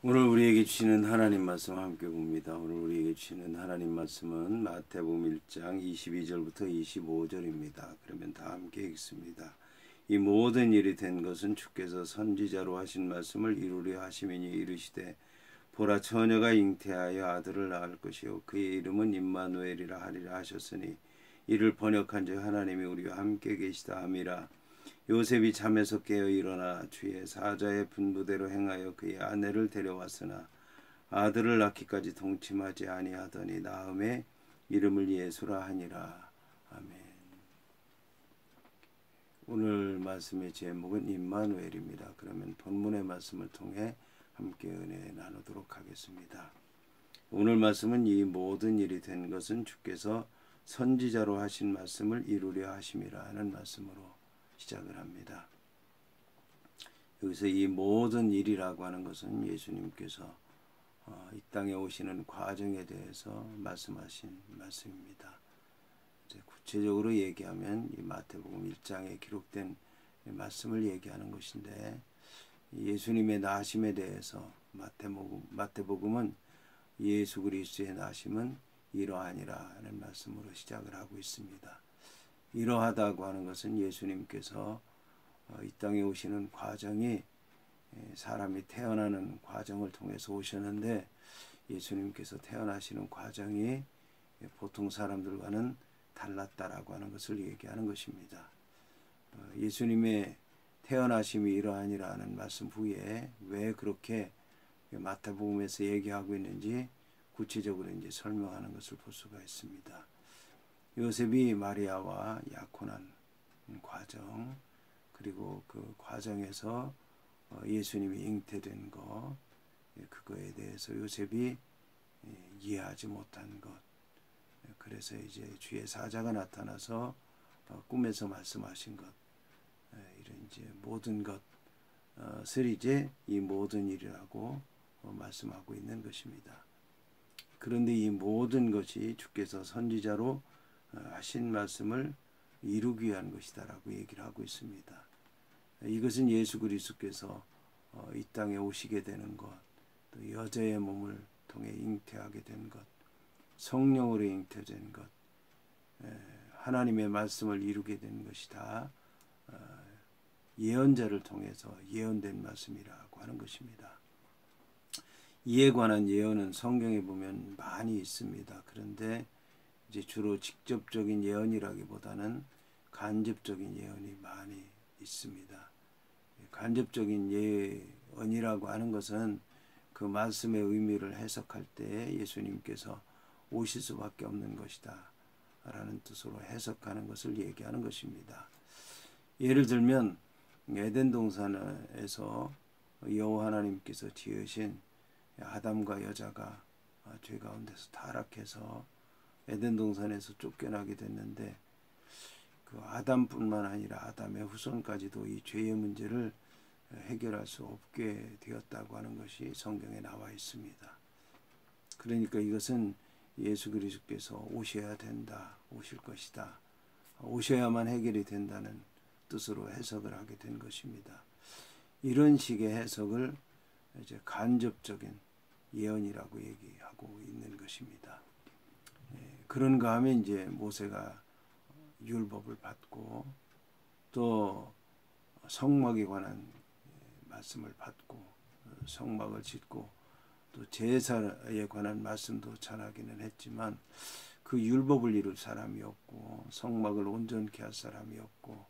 오늘 우리에게 주시는 하나님 말씀 함께 봅니다. 오늘 우리에게 주시는 하나님 말씀은 마태복음 1장 22절부터 25절입니다. 그러면 다 함께 읽습니다. 이 모든 일이 된 것은 주께서 선지자로 하신 말씀을 이루려 하심이니 이르시되 보라 처녀가 잉태하여 아들을 낳을 것이요 그의 이름은 임마누엘이라 하리라 하셨으니 이를 번역한즉 하나님이 우리와 함께 계시다 함이라. 요셉이 잠에서 깨어 일어나 주의 사자의 분부대로 행하여 그의 아내를 데려왔으나 아들을 낳기까지 동침하지 아니하더니 나음에 이름을 예수라 하니라. 아멘. 오늘 말씀의 제목은 임마누엘입니다. 그러면 본문의 말씀을 통해 함께 은혜 나누도록 하겠습니다. 오늘 말씀은 이 모든 일이 된 것은 주께서 선지자로 하신 말씀을 이루려 하심이라 하는 말씀으로 시작을 합니다. 여기서 이 모든 일이라고 하는 것은 예수님께서 이 땅에 오시는 과정에 대해서 말씀하신 말씀입니다. 이제 구체적으로 얘기하면 이 마태복음 1장에 기록된 말씀을 얘기하는 것인데 예수님의 나심에 대해서 마태복음은 예수 그리스도의 나심은 이러하니라 하는 말씀으로 시작을 하고 있습니다. 이러하다고 하는 것은 예수님께서 이 땅에 오시는 과정이 사람이 태어나는 과정을 통해서 오셨는데 예수님께서 태어나시는 과정이 보통 사람들과는 달랐다라고 하는 것을 얘기하는 것입니다. 예수님의 태어나심이 이러하니라는 말씀 후에 왜 그렇게 마태복음에서 얘기하고 있는지 구체적으로 이제 설명하는 것을 볼 수가 있습니다. 요셉이 마리아와 약혼한 과정, 그리고 그 과정에서 예수님이 잉태된 것, 그거에 대해서 요셉이 이해하지 못한 것, 그래서 이제 주의 사자가 나타나서 꿈에서 말씀하신 것, 이런 이제 모든 것을 이제 이 모든 일이라고 말씀하고 있는 것입니다. 그런데 이 모든 것이 주께서 선지자로 하신 말씀을 이루기 위한 것이다라고 얘기를 하고 있습니다. 이것은 예수 그리스도께서 이 땅에 오시게 되는 것, 또 여자의 몸을 통해 잉태하게 된 것, 성령으로 잉태된 것, 하나님의 말씀을 이루게 된 것이 다 예언자를 통해서 예언된 말씀이라고 하는 것입니다. 이에 관한 예언은 성경에 보면 많이 있습니다. 그런데 이제 주로 직접적인 예언이라기보다는 간접적인 예언이 많이 있습니다. 간접적인 예언이라고 하는 것은 그 말씀의 의미를 해석할 때 예수님께서 오실 수밖에 없는 것이다 라는 뜻으로 해석하는 것을 얘기하는 것입니다. 예를 들면 에덴 동산에서 여호와 하나님께서 지으신 아담과 여자가 죄 가운데서 타락해서 에덴 동산에서 쫓겨나게 됐는데 그 아담뿐만 아니라 아담의 후손까지도 이 죄의 문제를 해결할 수 없게 되었다고 하는 것이 성경에 나와 있습니다. 그러니까 이것은 예수 그리스도께서 오셔야 된다, 오실 것이다, 오셔야만 해결이 된다는 뜻으로 해석을 하게 된 것입니다. 이런 식의 해석을 이제 간접적인 예언이라고 얘기하고 있는 것입니다. 그런가 하면 이제 모세가 율법을 받고 또 성막에 관한 말씀을 받고 성막을 짓고 또 제사에 관한 말씀도 전하기는 했지만 그 율법을 이룰 사람이 없고 성막을 온전케 할 사람이 없고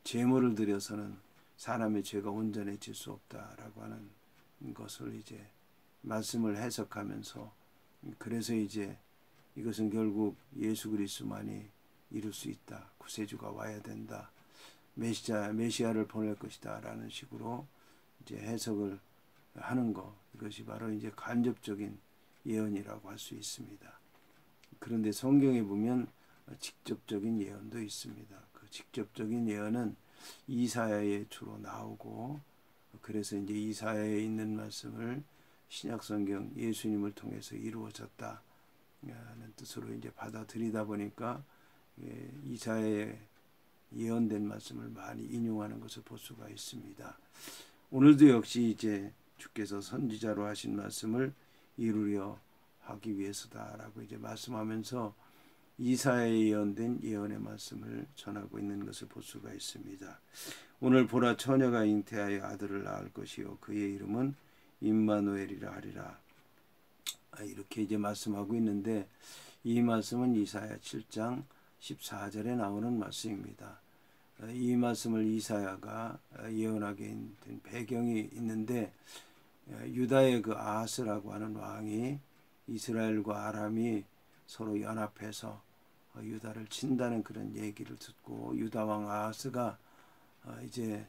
제물을 드려서는 사람의 죄가 온전해질 수 없다라고 하는 것을 이제 말씀을 해석하면서 그래서 이제 이것은 결국 예수 그리스도만이 이룰 수 있다. 구세주가 와야 된다. 메시아를 보낼 것이다. 라는 식으로 이제 해석을 하는 것. 이것이 바로 이제 간접적인 예언이라고 할 수 있습니다. 그런데 성경에 보면 직접적인 예언도 있습니다. 그 직접적인 예언은 이사야에 주로 나오고 그래서 이제 이사야에 있는 말씀을 신약성경 예수님을 통해서 이루어졌다 하는 뜻으로 이제 받아들이다 보니까 이사야에 예언된 말씀을 많이 인용하는 것을 볼 수가 있습니다. 오늘도 역시 이제 주께서 선지자로 하신 말씀을 이루려 하기 위해서다라고 이제 말씀하면서 이사야에 예언된 예언의 말씀을 전하고 있는 것을 볼 수가 있습니다. 오늘 보라 처녀가 잉태하여 아들을 낳을 것이요 그의 이름은 임마누엘이라 하리라. 이렇게 이제 말씀하고 있는데 이 말씀은 이사야 7장 14절에 나오는 말씀입니다. 이 말씀을 이사야가 예언하게 된 배경이 있는데 유다의 그 아하스라고 하는 왕이 이스라엘과 아람이 서로 연합해서 유다를 친다는 그런 얘기를 듣고 유다 왕 아하스가 이제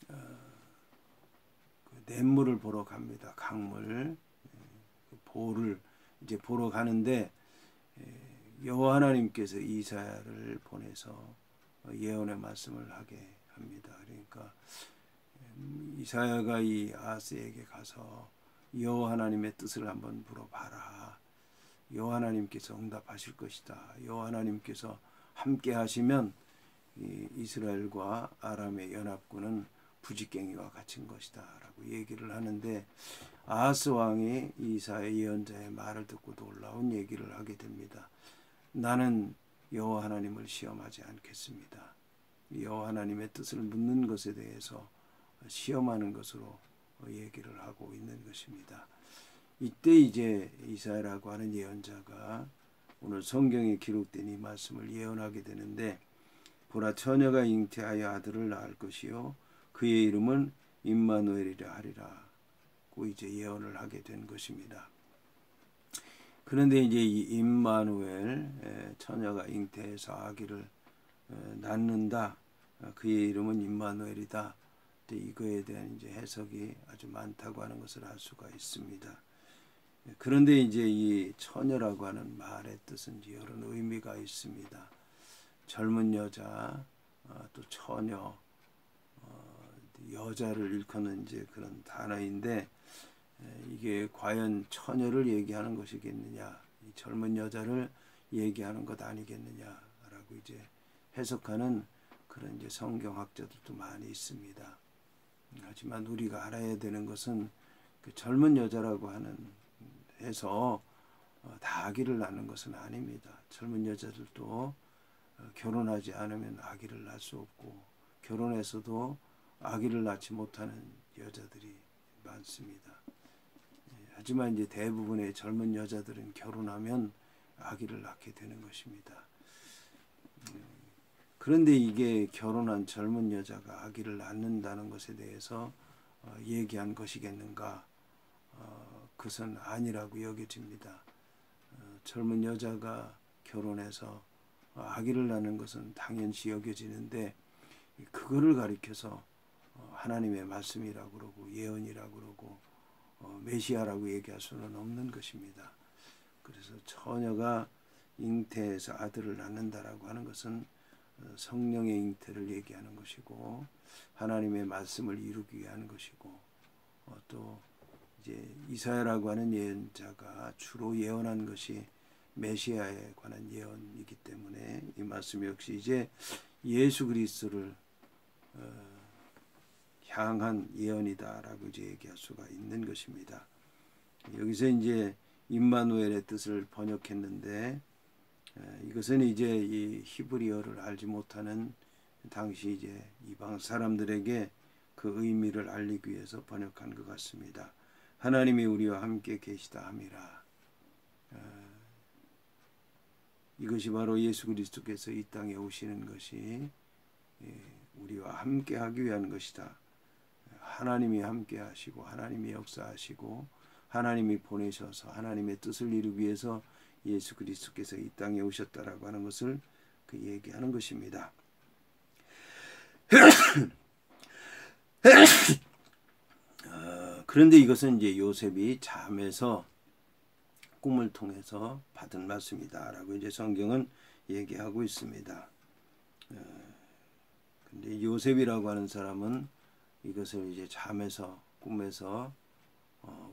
그 냇물을 보러 갑니다. 강물 보를 이제 보러 가는데 여호와 하나님께서 이사야를 보내서 예언의 말씀을 하게 합니다. 그러니까 이사야가 이 아하스에게 가서 여호와 하나님의 뜻을 한번 물어봐라. 여호와 하나님께서 응답하실 것이다. 여호와 하나님께서 함께 하시면 이스라엘과 아람의 연합군은 부지깽이와 같은 것이다 라고 얘기를 하는데 아하스 왕이 이사야 예언자의 말을 듣고 놀라운 얘기를 하게 됩니다. 나는 여호와 하나님을 시험하지 않겠습니다. 여호와 하나님의 뜻을 묻는 것에 대해서 시험하는 것으로 얘기를 하고 있는 것입니다. 이때 이제 이사야라고 하는 예언자가 오늘 성경에 기록된 이 말씀을 예언하게 되는데 보라 처녀가 잉태하여 아들을 낳을 것이요 그의 이름은 임마누엘이라 하리라고 이제 예언을 하게 된 것입니다. 그런데 이제 이 임마누엘 처녀가 잉태해서 아기를 낳는다. 그의 이름은 임마누엘이다. 이거에 대한 이제 해석이 아주 많다고 하는 것을 알 수가 있습니다. 그런데 이제 이 처녀라고 하는 말의 뜻은 이제 여러 의미가 있습니다. 젊은 여자, 또 처녀, 여자를 일컫는 이제 그런 단어인데 이게 과연 처녀를 얘기하는 것이겠느냐, 이 젊은 여자를 얘기하는 것 아니겠느냐라고 이제 해석하는 그런 이제 성경학자들도 많이 있습니다. 하지만 우리가 알아야 되는 것은 그 젊은 여자라고 하는 해서 다 아기를 낳는 것은 아닙니다. 젊은 여자들도 결혼하지 않으면 아기를 낳을 수 없고 결혼해서도 아기를 낳지 못하는 여자들이 많습니다. 하지만 이제 대부분의 젊은 여자들은 결혼하면 아기를 낳게 되는 것입니다. 그런데 이게 결혼한 젊은 여자가 아기를 낳는다는 것에 대해서 얘기한 것이겠는가? 그것은 아니라고 여겨집니다. 젊은 여자가 결혼해서 아기를 낳는 것은 당연시 여겨지는데 그거를 가리켜서 하나님의 말씀이라고 그러고 예언이라고 그러고 메시아라고 얘기할 수는 없는 것입니다. 그래서 처녀가 잉태해서 아들을 낳는다라고 하는 것은 성령의 잉태를 얘기하는 것이고 하나님의 말씀을 이루기 위한 것이고 또 이제 이사야라고 하는 예언자가 주로 예언한 것이 메시아에 관한 예언이기 때문에 이 말씀 역시 이제 예수 그리스도를 향한 예언이다라고 이제 얘기할 수가 있는 것입니다. 여기서 이제 임마누엘의 뜻을 번역했는데 이것은 이제 이 히브리어를 알지 못하는 당시 이제 이방 사람들에게 그 의미를 알리기 위해서 번역한 것 같습니다. 하나님이 우리와 함께 계시다 함이라. 이것이 바로 예수 그리스도께서 이 땅에 오시는 것이 우리와 함께 하기 위한 것이다. 하나님이 함께 하시고 하나님이 역사하시고 하나님이 보내셔서 하나님의 뜻을 이루기 위해서 예수 그리스도께서 이 땅에 오셨다라고 하는 것을 그 얘기하는 것입니다. 그런데 이것은 이제 요셉이 잠에서 꿈을 통해서 받은 말씀이다라고 이제 성경은 얘기하고 있습니다. 근데 요셉이라고 하는 사람은 이것을 이제 잠에서 꿈에서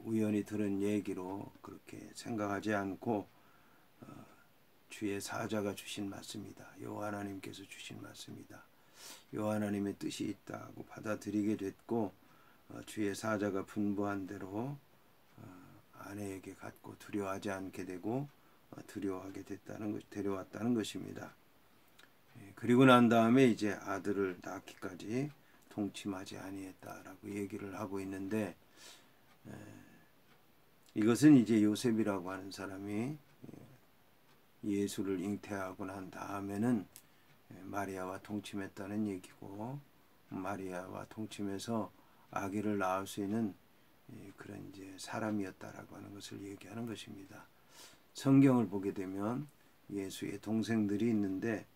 우연히 들은 얘기로 그렇게 생각하지 않고 주의 사자가 주신 말씀이다. 여호와 하나님께서 주신 말씀이다. 여호와 하나님의 뜻이 있다고 받아들이게 됐고 주의 사자가 분부한 대로 아내에게 갖고 두려워하지 않게 되고 두려워하게 됐다는 데려왔다는 것입니다. 그리고 난 다음에 이제 아들을 낳기까지 동침하지 아니했다라고 얘기를 하고 있는데, 이것은 이제 요셉이라고 하는 사람이 예수를 잉태하고 난 다음에는 마리아와 동침했다는 얘기고, 마리아와 동침해서 아기를 낳을 수 있는 그런 이제 사람이었다라고 하는 것을 얘기하는 것입니다. 성경을 보게 되면 예수의 동생들이 있는데,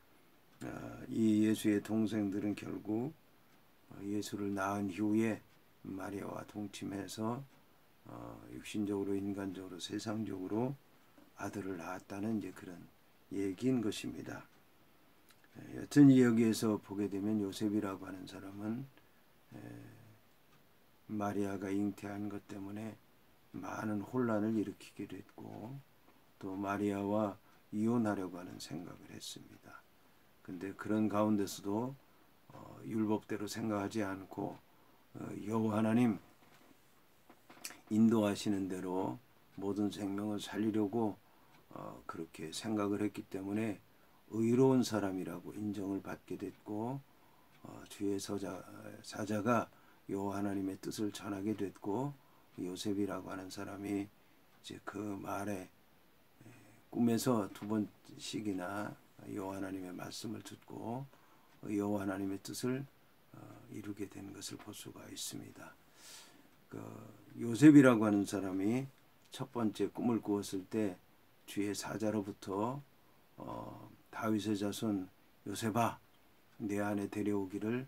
이 예수의 동생들은 결국 예수를 낳은 이후에 마리아와 동침해서 육신적으로, 인간적으로, 세상적으로 아들을 낳았다는 이제 그런 얘기인 것입니다. 여튼 여기에서 보게 되면 요셉이라고 하는 사람은 마리아가 잉태한 것 때문에 많은 혼란을 일으키게 됐고, 또 마리아와 이혼하려고 하는 생각을 했습니다. 근데 그런 가운데서도 율법대로 생각하지 않고 여호와 하나님 인도하시는 대로 모든 생명을 살리려고 그렇게 생각을 했기 때문에 의로운 사람이라고 인정을 받게 됐고, 주의 사자가 여호와 하나님의 뜻을 전하게 됐고, 요셉이라고 하는 사람이 이제 그 말에 꿈에서 2번씩이나 여호와 하나님의 말씀을 듣고 여호와 하나님의 뜻을 이루게 된 것을 볼 수가 있습니다. 요셉이라고 하는 사람이 첫 번째 꿈을 꾸었을 때 주의 사자로부터 다윗의 자손 요셉아, 내 안에 데려오기를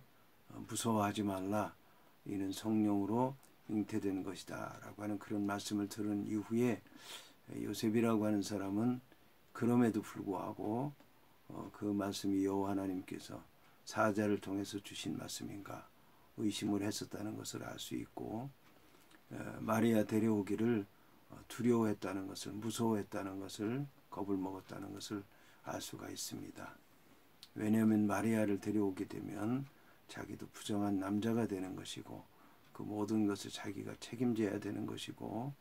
무서워하지 말라, 이는 성령으로 잉태된 것이다 라고 하는 그런 말씀을 들은 이후에 요셉이라고 하는 사람은 그럼에도 불구하고 그 말씀이 여호와 하나님께서 사자를 통해서 주신 말씀인가 의심을 했었다는 것을 알 수 있고, 마리아 데려오기를 두려워했다는 것을, 무서워했다는 것을, 겁을 먹었다는 것을 알 수가 있습니다. 왜냐하면 마리아를 데려오게 되면 자기도 부정한 남자가 되는 것이고, 그 모든 것을 자기가 책임져야 되는 것이고,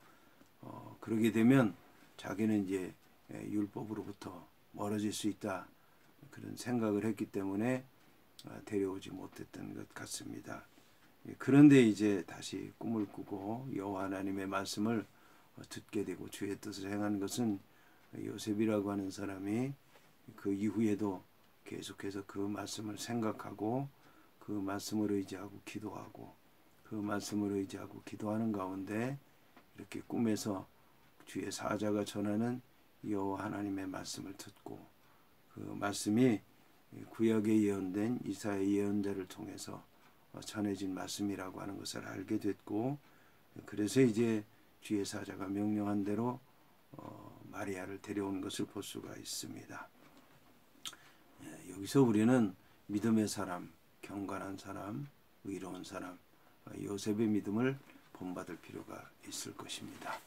그러게 되면 자기는 이제 율법으로부터 멀어질 수 있다, 그런 생각을 했기 때문에 데려오지 못했던 것 같습니다. 그런데 이제 다시 꿈을 꾸고 여호와 하나님의 말씀을 듣게 되고 주의 뜻을 행한 것은 요셉이라고 하는 사람이 그 이후에도 계속해서 그 말씀을 생각하고 그 말씀을 의지하고 기도하고 그 말씀을 의지하고 기도하는 가운데 이렇게 꿈에서 주의 사자가 전하는 여호와 하나님의 말씀을 듣고, 그 말씀이 구약에 예언된 이사야 예언자를 통해서 전해진 말씀이라고 하는 것을 알게 됐고, 그래서 이제 주의 사자가 명령한 대로 마리아를 데려온 것을 볼 수가 있습니다. 여기서 우리는 믿음의 사람, 경건한 사람, 의로운 사람, 요셉의 믿음을 본받을 필요가 있을 것입니다.